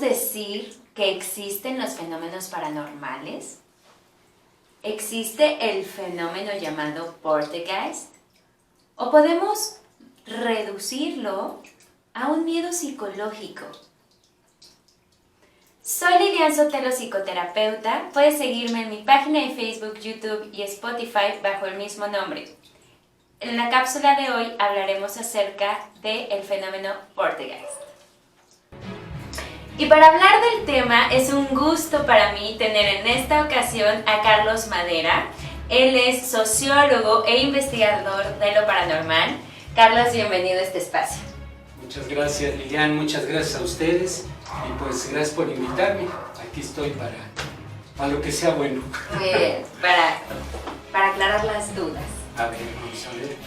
decir que existen los fenómenos paranormales? ¿Existe el fenómeno llamado poltergeist? ¿O podemos reducirlo a un miedo psicológico? Soy Lilian Sotelo, psicoterapeuta. Puedes seguirme en mi página de Facebook, YouTube y Spotify bajo el mismo nombre. En la cápsula de hoy hablaremos acerca del fenómeno poltergeist. Y para hablar del tema, es un gusto para mí tener en esta ocasión a Carlos Madera. Él es sociólogo e investigador de lo paranormal. Carlos, bienvenido a este espacio. Muchas gracias, Lilian, muchas gracias a ustedes y pues gracias por invitarme. Aquí estoy para lo que sea bueno. Muy bien, para aclarar las dudas. A ver, vamos a ver.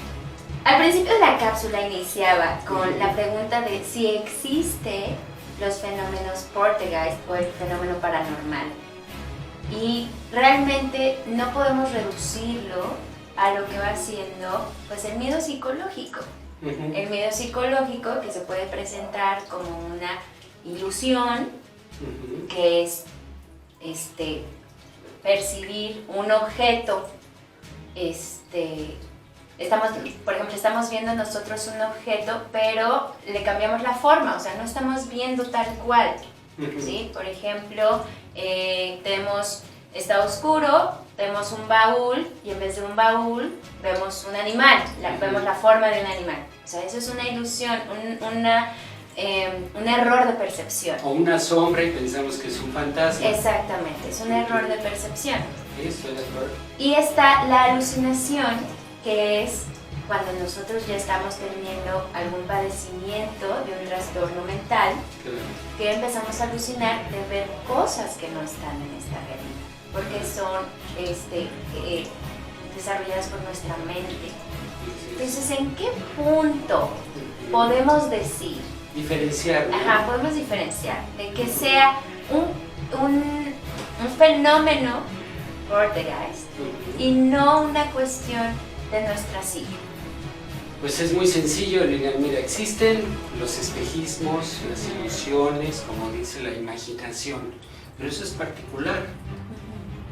Al principio de la cápsula iniciaba con la pregunta de si existe los fenómenos poltergeist o el fenómeno paranormal. Y realmente no podemos reducirlo a lo que va siendo pues el miedo psicológico. El miedo psicológico que se puede presentar como una ilusión, que es percibir un objeto. Por ejemplo, estamos viendo nosotros un objeto, pero le cambiamos la forma, o sea, no estamos viendo tal cual. ¿Sí? Por ejemplo, está oscuro, tenemos un baúl y en vez de un baúl vemos un animal, vemos la forma de un animal. O sea, eso es una ilusión, un error de percepción. O una sombra y pensamos que es un fantasma. Exactamente, es un error de percepción. Eso es error. Y está la alucinación, que es cuando nosotros ya estamos teniendo algún padecimiento de un trastorno mental, que empezamos a alucinar de ver cosas que no están en esta realidad, porque son desarrolladas por nuestra mente. Entonces, ¿en qué punto podemos decir? Diferenciar. Ajá, podemos diferenciar de que sea un fenómeno poltergeist y no una cuestión de nuestra psique. Pues es muy sencillo, Lilian. Mira, existen los espejismos, las ilusiones, como dice la imaginación, pero eso es particular.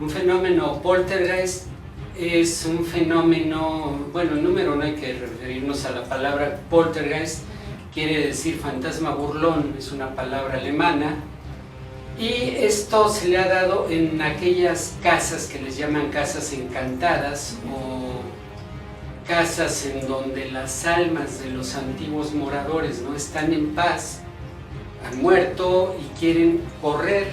Un fenómeno poltergeist es un fenómeno, bueno, número no hay que referirnos a la palabra poltergeist, quiere decir fantasma burlón, es una palabra alemana, y esto se le ha dado en aquellas casas que les llaman casas encantadas o casas en donde las almas de los antiguos moradores no están en paz, han muerto y quieren correr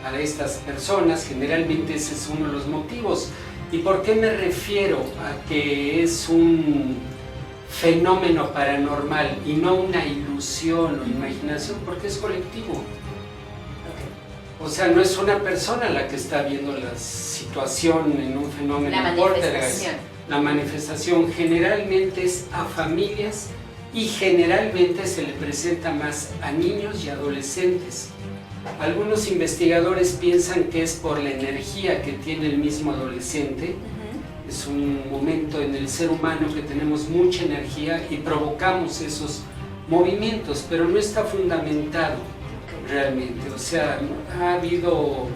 a estas personas. Generalmente ese es uno de los motivos. ¿Y por qué me refiero a que es un fenómeno paranormal y no una ilusión o imaginación? Porque es colectivo. O sea, no es una persona la que está viendo la situación en un fenómeno poltergeist. La manifestación generalmente es a familias y generalmente se le presenta más a niños y adolescentes. Algunos investigadores piensan que es por la energía que tiene el mismo adolescente. Es un momento en el ser humano que tenemos mucha energía y provocamos esos movimientos, pero no está fundamentado realmente. O sea, ha habido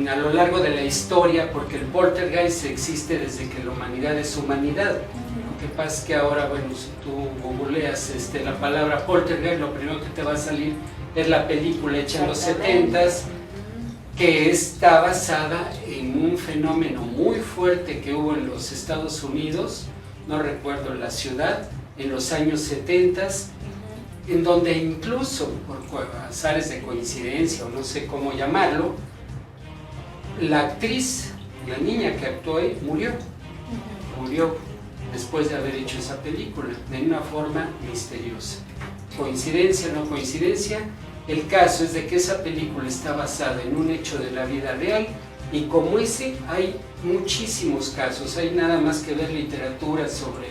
a lo largo de la historia, porque el poltergeist existe desde que la humanidad es humanidad. Lo que pasa es que ahora, bueno, si tú googleas la palabra poltergeist, lo primero que te va a salir es la película hecha en los 70s, que está basada en un fenómeno muy fuerte que hubo en los Estados Unidos, no recuerdo la ciudad, en los años 70s, en donde incluso, por azares de coincidencia o no sé cómo llamarlo, la actriz, la niña que actuó ahí, murió después de haber hecho esa película, de una forma misteriosa. ¿Coincidencia o no coincidencia? El caso es de que esa película está basada en un hecho de la vida real y como ese hay muchísimos casos. Hay nada más que ver literatura sobre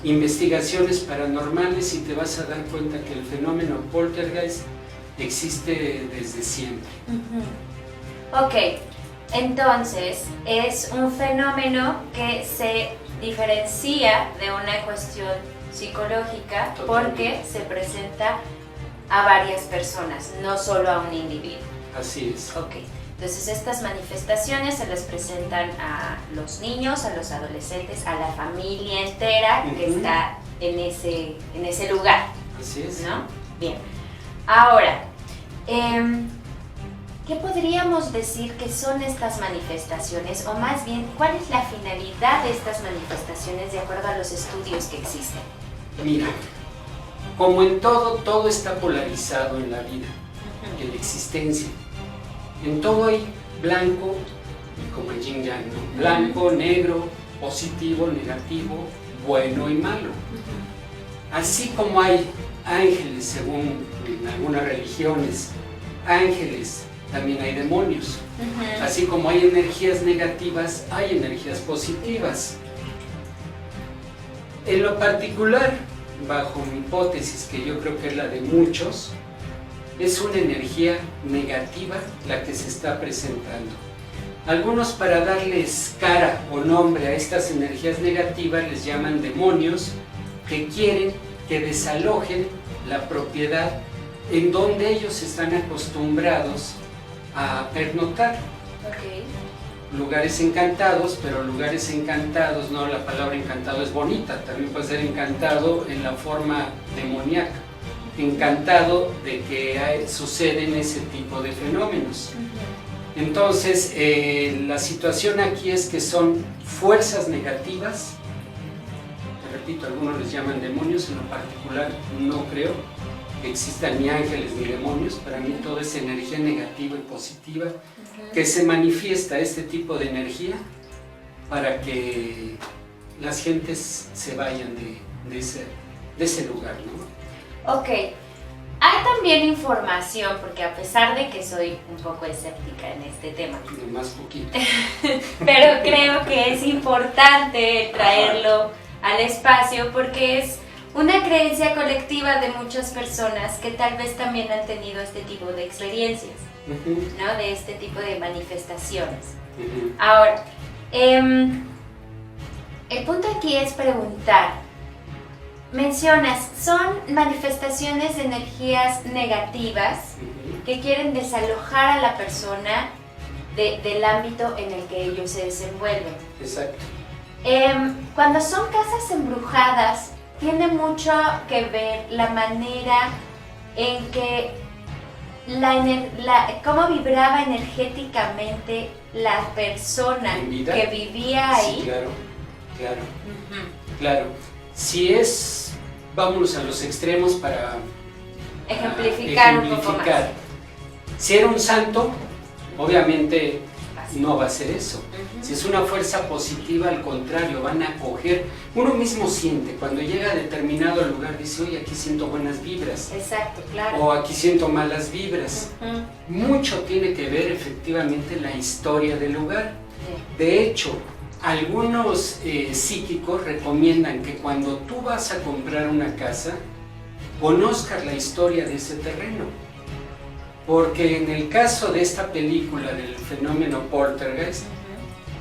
investigaciones paranormales y te vas a dar cuenta que el fenómeno poltergeist existe desde siempre. Ok, entonces es un fenómeno que se diferencia de una cuestión psicológica porque se presenta a varias personas, no solo a un individuo. Así es. Ok, entonces estas manifestaciones se les presentan a los niños, a los adolescentes, a la familia entera que está en ese lugar. Así es. ¿No? Bien. Ahora, ¿qué podríamos decir que son estas manifestaciones? O más bien, ¿cuál es la finalidad de estas manifestaciones de acuerdo a los estudios que existen? Mira, como en todo está polarizado en la vida, en la existencia. En todo hay blanco, como el yin yang, ¿no? Blanco, negro, positivo, negativo, bueno y malo. Así como hay ángeles, según en algunas religiones, ángeles, también hay demonios. Así como hay energías negativas, hay energías positivas. En lo particular, bajo mi hipótesis, que yo creo que es la de muchos, es una energía negativa la que se está presentando. Algunos, para darles cara o nombre a estas energías negativas, les llaman demonios, que quieren que desalojen la propiedad en donde ellos están acostumbrados a pernoctar. Okay. Lugares encantados, pero lugares encantados, no, la palabra encantado es bonita, también puede ser encantado en la forma demoníaca, encantado de que suceden ese tipo de fenómenos. Entonces, la situación aquí es que son fuerzas negativas, te repito, algunos les llaman demonios, en lo particular no creo que existan ni ángeles ni demonios, para mí todo es energía negativa y positiva, que se manifiesta este tipo de energía para que las gentes se vayan de ese lugar, ¿no? Ok, hay también información, porque a pesar de que soy un poco escéptica en este tema, Más poquito. pero creo que es importante traerlo al espacio porque es una creencia colectiva de muchas personas que tal vez también han tenido este tipo de experiencias, ¿no? De este tipo de manifestaciones. Ahora, el punto aquí es preguntar, mencionas, son manifestaciones de energías negativas que quieren desalojar a la persona del ámbito en el que ellos se desenvuelven. Exacto. Cuando son casas embrujadas, tiene mucho que ver la manera en que cómo vibraba energéticamente la persona que vivía ahí. Sí, claro. Claro. Si es, vámonos a los extremos para ejemplificar un poco más. Si era un santo, obviamente no va a ser eso. Si es una fuerza positiva, al contrario, van a acoger. Uno mismo siente, cuando llega a determinado lugar, dice, oye, aquí siento buenas vibras. Exacto, claro. O aquí siento malas vibras. Mucho tiene que ver efectivamente la historia del lugar. De hecho, algunos psíquicos recomiendan que cuando tú vas a comprar una casa, conozcas la historia de ese terreno. Porque en el caso de esta película del fenómeno Poltergeist,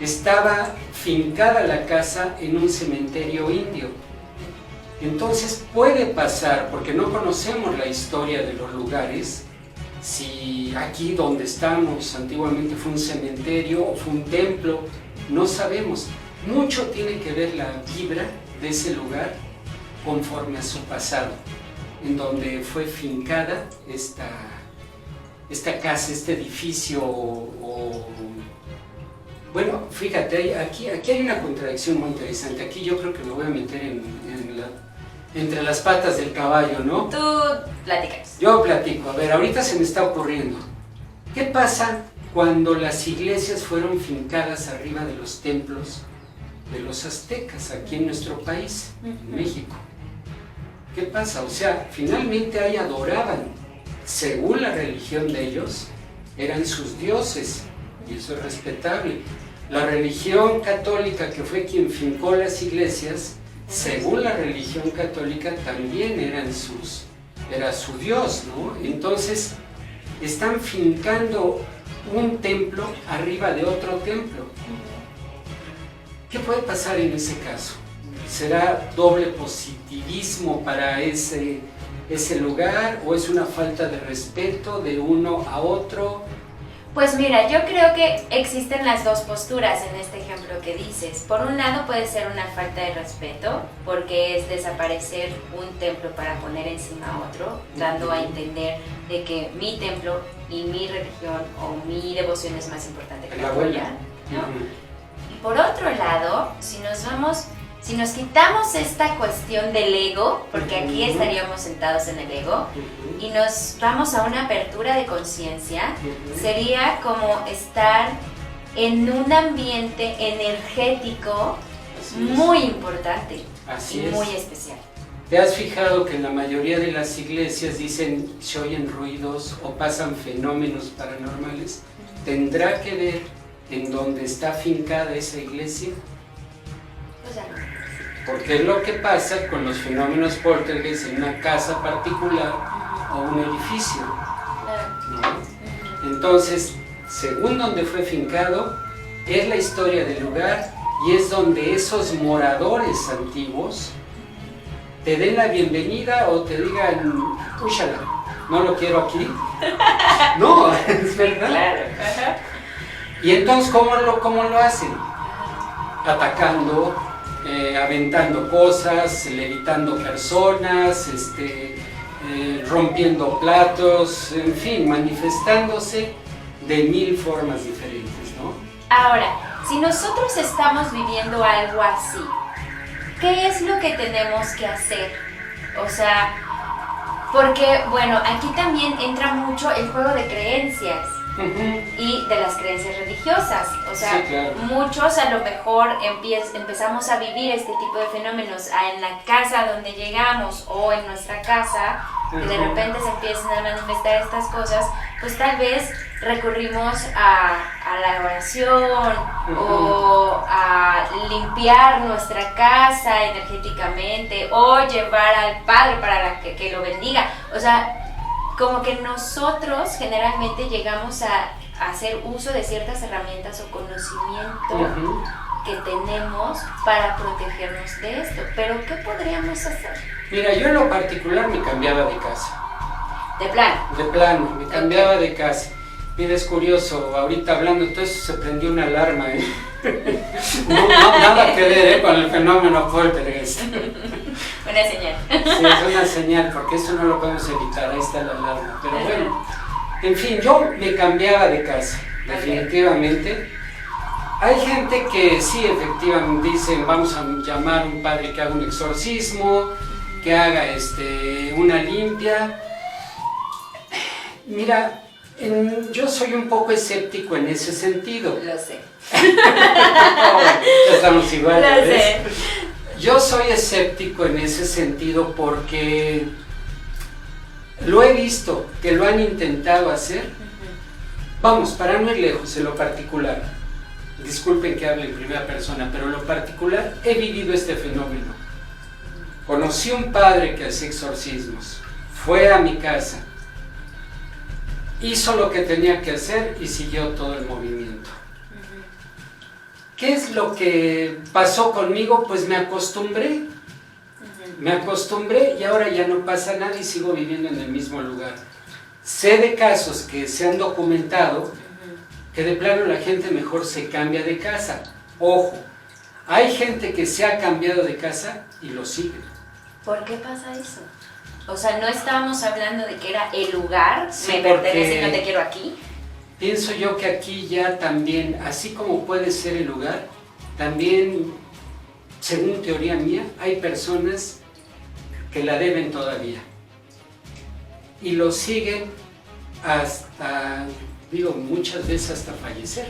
estaba fincada la casa en un cementerio indio. Entonces puede pasar, porque no conocemos la historia de los lugares, si aquí donde estamos antiguamente fue un cementerio o fue un templo, no sabemos. Mucho tiene que ver la vibra de ese lugar conforme a su pasado, en donde fue fincada esta casa, este edificio. Bueno, fíjate, aquí hay una contradicción muy interesante. Aquí yo creo que me voy a meter entre las patas del caballo, ¿no? Tú platicas. Yo platico. A ver, ahorita se me está ocurriendo. ¿Qué pasa cuando las iglesias fueron fincadas arriba de los templos de los aztecas aquí en nuestro país, en México? ¿Qué pasa? O sea, finalmente ahí adoraban, según la religión de ellos, eran sus dioses, y eso es respetable. La religión católica, que fue quien fincó las iglesias, según la religión católica también era su dios, ¿no? Entonces, están fincando un templo arriba de otro templo. ¿Qué puede pasar en ese caso? ¿Será doble positivismo para ese ese lugar o es una falta de respeto de uno a otro? Pues mira, yo creo que existen las dos posturas en este ejemplo que dices. Por un lado puede ser una falta de respeto, porque es desaparecer un templo para poner encima otro, dando a entender de que mi templo y mi religión o mi devoción es más importante que la tuya, ¿no? Y por otro lado, si nos quitamos esta cuestión del ego, porque aquí estaríamos sentados en el ego, y nos vamos a una apertura de conciencia, sería como estar en un ambiente energético muy importante y muy especial. ¿Te has fijado que en la mayoría de las iglesias dicen se oyen ruidos o pasan fenómenos paranormales? ¿Tendrá que ver en dónde está afincada esa iglesia? O sea, Porque es lo que pasa con los fenómenos poltergeist en una casa particular o un edificio, ¿no? Entonces, según donde fue fincado, es la historia del lugar y es donde esos moradores antiguos te den la bienvenida o te digan, úchala, no lo quiero aquí. No, es verdad. claro. Y entonces, ¿cómo lo hacen? Atacando, aventando cosas, levitando personas, rompiendo platos, en fin, manifestándose de 1000 formas diferentes, ¿no? Ahora, si nosotros estamos viviendo algo así, ¿qué es lo que tenemos que hacer? O sea, porque, bueno, aquí también entra mucho el juego de creencias. Y de las creencias religiosas, o sea, sí, claro. Muchos a lo mejor empezamos a vivir este tipo de fenómenos en la casa donde llegamos o en nuestra casa, que de repente se empiezan a manifestar estas cosas, pues tal vez recurrimos a la oración o a limpiar nuestra casa energéticamente o llevar al Padre para que lo bendiga, o sea, como que nosotros generalmente llegamos a hacer uso de ciertas herramientas o conocimiento que tenemos para protegernos de esto. Pero ¿qué podríamos hacer? Mira, yo en lo particular me cambiaba de casa. ¿De plano? De plano, me cambiaba de casa. Mira, es curioso, ahorita hablando de todo eso se prendió una alarma, ¿eh? No, nada que ver, con el fenómeno poltergeist. Una señal. Sí, es una señal, porque eso no lo podemos evitar, ahí está la alarma. Pero bueno, en fin, yo me cambiaba de casa, definitivamente. Hay gente que sí, efectivamente, dicen, vamos a llamar a un padre que haga un exorcismo, que haga una limpia. Mira, yo soy un poco escéptico en ese sentido. Lo sé. Ya estamos iguales. Lo sé. Yo soy escéptico en ese sentido porque lo he visto, que lo han intentado hacer. Vamos, para no ir lejos, en lo particular. Disculpen que hable en primera persona, pero en lo particular he vivido este fenómeno. Conocí un padre que hacía exorcismos, fue a mi casa, hizo lo que tenía que hacer y siguió todo el movimiento. ¿Qué es lo que pasó conmigo? Pues me acostumbré. Me acostumbré y ahora ya no pasa nada y sigo viviendo en el mismo lugar. Sé de casos que se han documentado que de plano la gente mejor se cambia de casa. Ojo, hay gente que se ha cambiado de casa y lo sigue. ¿Por qué pasa eso? O sea, no estábamos hablando de que era el lugar, sí, me pertenece y no te quiero aquí. Pienso yo que aquí ya también, así como puede ser el lugar, también, según teoría mía, hay personas que la deben todavía. Y lo siguen hasta, muchas veces hasta fallecer.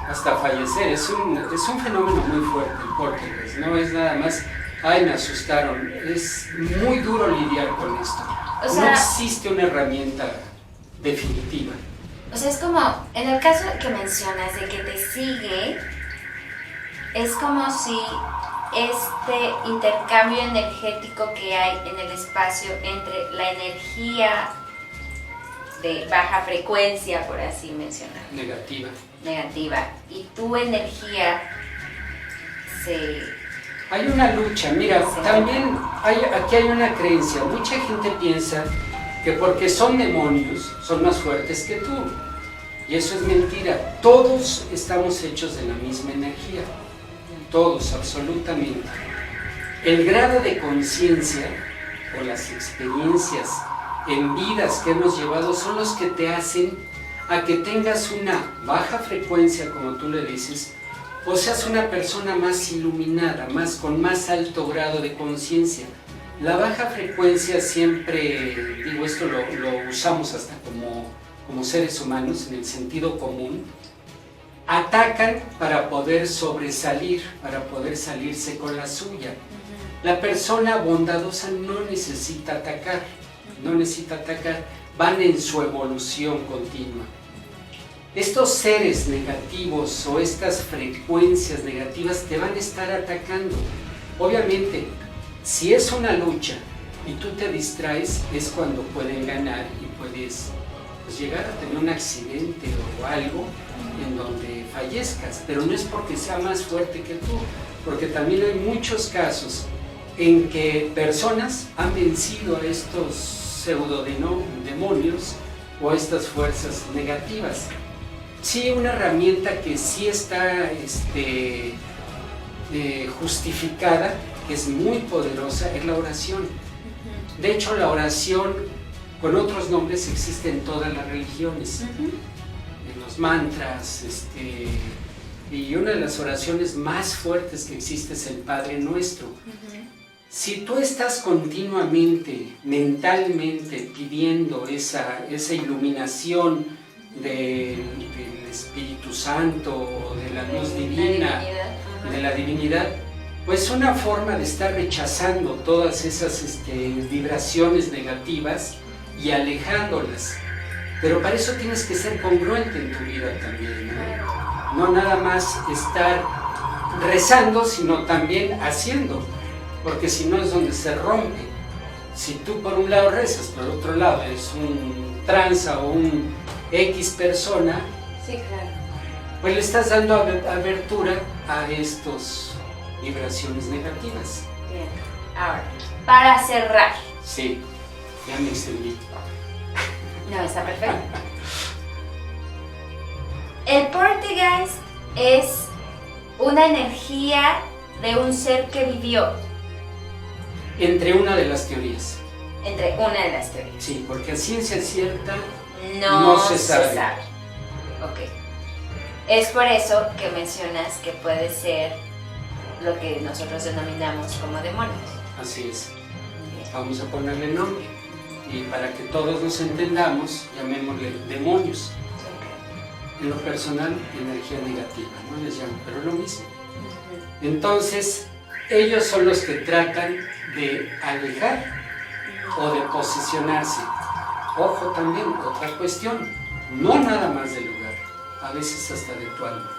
Hasta fallecer. Es un fenómeno muy fuerte el poltergeist, no es nada más, ay, me asustaron. Es muy duro lidiar con esto. O sea, no existe una herramienta definitiva. O sea, es como, en el caso que mencionas de que te sigue, es como si este intercambio energético que hay en el espacio entre la energía de baja frecuencia, por así mencionar, negativa, y tu energía se Hay una lucha, mira, Sí. también aquí hay una creencia. Mucha gente piensa que porque son demonios, son más fuertes que tú. Y eso es mentira. Todos estamos hechos de la misma energía. Todos, absolutamente. El grado de conciencia o las experiencias en vidas que hemos llevado son los que te hacen a que tengas una baja frecuencia, como tú le dices, o seas una persona más iluminada, con más alto grado de conciencia. La baja frecuencia siempre, digo esto lo usamos hasta como seres humanos, en el sentido común, atacan para poder sobresalir, para poder salirse con la suya. La persona bondadosa no necesita atacar, van en su evolución continua. Estos seres negativos o estas frecuencias negativas te van a estar atacando. Obviamente, si es una lucha y tú te distraes, es cuando pueden ganar y puedes llegar a tener un accidente o algo en donde fallezcas, pero no es porque sea más fuerte que tú, porque también hay muchos casos en que personas han vencido a estos pseudodemonios o a estas fuerzas negativas. Sí, una herramienta que sí está justificada, que es muy poderosa, es la oración. De hecho, la oración con otros nombres existe en todas las religiones, en los mantras, y una de las oraciones más fuertes que existe es el Padre Nuestro. Si tú estás continuamente, mentalmente pidiendo esa iluminación del Espíritu Santo o de la luz divina, de la divinidad, pues una forma de estar rechazando todas esas vibraciones negativas y alejándolas. Pero para eso tienes que ser congruente en tu vida también, ¿no? No nada más estar rezando, sino también haciendo, porque si no es donde se rompe. Si tú por un lado rezas, por otro lado eres un tranza o un X persona, sí, claro, pues le estás dando abertura a estas vibraciones negativas. Bien, ahora, para cerrar. Sí, ya me extendí. No, está perfecto. El poltergeist es una energía de un ser que vivió. Entre una de las teorías. Entre una de las teorías. Sí, porque a ciencia cierta No se sabe. Ok. Es por eso que mencionas que puede ser lo que nosotros denominamos como demonios. Así es. Vamos a ponerle nombre. Y para que todos nos entendamos, llamémosle demonios. En lo personal, energía negativa, no les llamo, pero es lo mismo. Entonces, ellos son los que tratan de alejar o de posicionarse. Ojo también, otra cuestión, no nada más del lugar, a veces hasta de tu alma.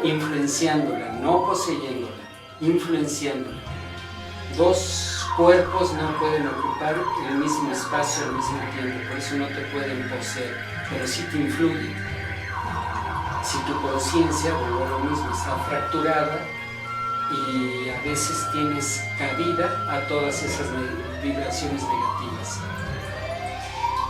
Influenciándola, no poseyéndola, influenciándola. Dos cuerpos no pueden ocupar el mismo espacio al mismo tiempo, por eso no te pueden poseer, pero sí te influyen. Si tu conciencia, vuelvo a lo mismo, está fracturada y a veces tienes cabida a todas esas vibraciones negativas.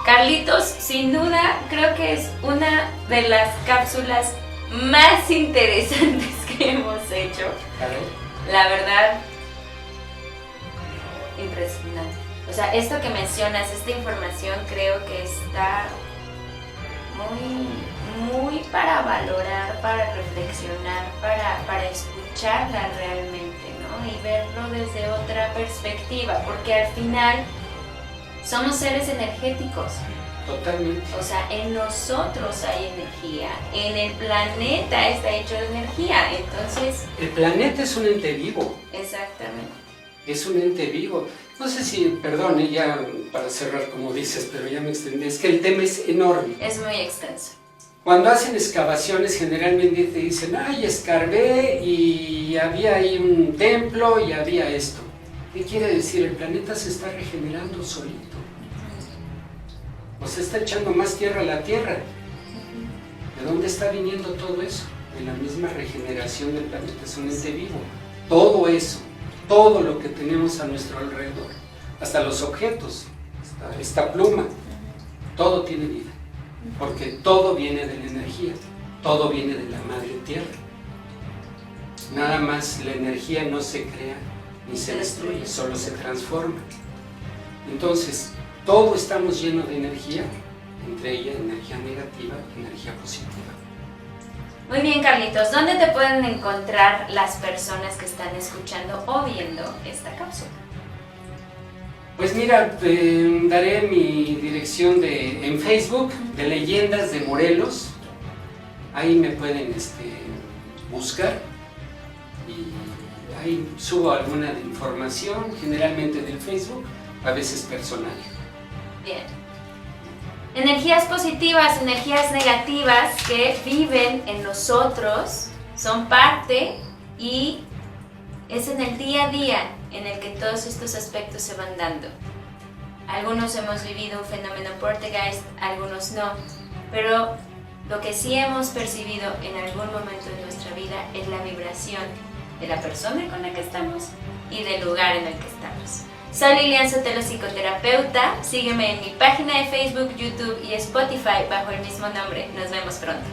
Carlitos, sin duda, creo que es una de las cápsulas más interesantes que hemos hecho. La verdad, impresionante. O sea, esto que mencionas, esta información creo que está muy para valorar, para reflexionar, para escucharla realmente, ¿no? Y verlo desde otra perspectiva, porque al final somos seres energéticos. Totalmente. O sea, en nosotros hay energía, en el planeta está hecho de energía, entonces... El planeta es un ente vivo. Exactamente. Es un ente vivo. No sé si, perdón, ya para cerrar como dices, pero ya me extendí, es que el tema es enorme. Es muy extenso. Cuando hacen excavaciones generalmente te dicen, ay, escarbé y había ahí un templo y había esto. ¿Qué quiere decir? El planeta se está regenerando solito. O se está echando más tierra a la Tierra. ¿De dónde está viniendo todo eso? en la misma regeneración del planeta, es un ente vivo. Todo eso, todo lo que tenemos a nuestro alrededor, hasta los objetos, esta pluma, todo tiene vida, porque todo viene de la energía, todo viene de la madre tierra. Nada más la energía no se crea ni se destruye, solo se transforma. Entonces, todos estamos llenos de energía, entre ellas energía negativa y energía positiva. Muy bien, Carlitos, ¿dónde te pueden encontrar las personas que están escuchando o viendo esta cápsula? Pues mira, daré mi dirección en Facebook de Leyendas de Morelos. Ahí me pueden buscar y ahí subo alguna información, generalmente del Facebook, a veces personal. Bien. Energías positivas, energías negativas que viven en nosotros, son parte y es en el día a día en el que todos estos aspectos se van dando. Algunos hemos vivido un fenómeno poltergeist, algunos no, pero lo que sí hemos percibido en algún momento de nuestra vida es la vibración de la persona con la que estamos y del lugar en el que estamos. Soy Lilian Sotelo, psicoterapeuta. Sígueme en mi página de Facebook, YouTube y Spotify bajo el mismo nombre. Nos vemos pronto.